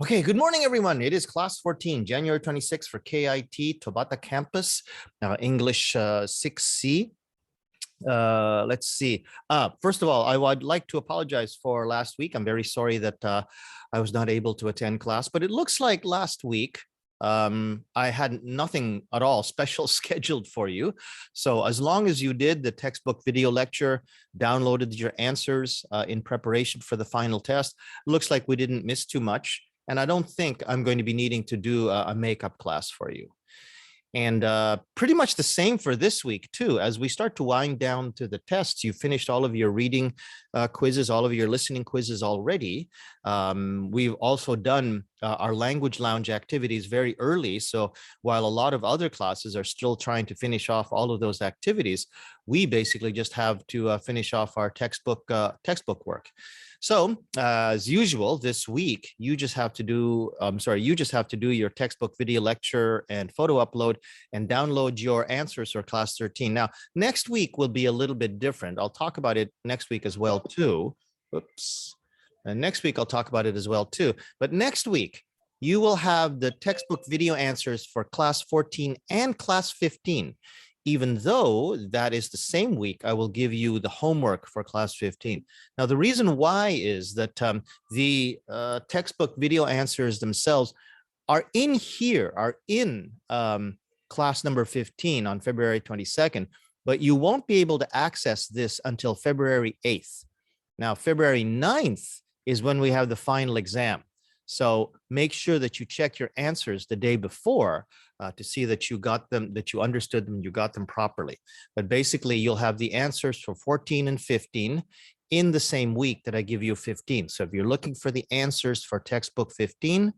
Okay, good morning, everyone. It is class 14, January 26th for KIT Tobata Campus, English 6C. Let's see. First of all, I would like to apologize for last week. I'm very sorry that I was not able to attend class, but it looks like last week I had nothing at all special scheduled for you. So as long as you did the textbook video lecture, downloaded your answers in preparation for the final test, looks like we didn't miss too much. And I don't think I'm going to be needing to do a makeup class for you. And pretty much the same for this week, too. As we start to wind down to the tests, you finished all of your reading quizzes, all of your listening quizzes already. We've also done our language lounge activities very early. So while a lot of other classes are still trying to finish off all of those activities, we basically just have to finish off our textbook work. So as usual, this week, you just have to do, you just have to do your textbook video lecture and photo upload and download your answers for class 13. Now, next week will be a little bit different. I'll talk about it next week as well, too. Oops. And next week, I'll talk about it as well, too. But next week, you will have the textbook video answers for class 14 and class 15. Even though that is the same week, I will give you the homework for class 15. Now, the reason why is that the textbook video answers themselves are in here, are in class number 15 on February 22nd, but you won't be able to access this until February 8th. Now, February 9th is when we have the final exam. So make sure that you check your answers the day before to see that you got them, that you understood them, you got them properly. But basically, you'll have the answers for 14 and 15 in the same week that I give you 15. So if you're looking for the answers for textbook 15,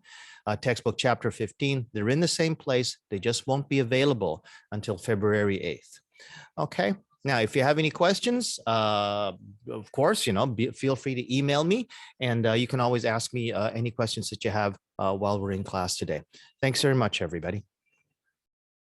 textbook chapter 15, they're in the same place. They just won't be available until February 8th. Okay. Now, if you have any questions, of course, feel free to email me, and you can always ask me any questions that you have while we're in class today. Thanks very much, everybody.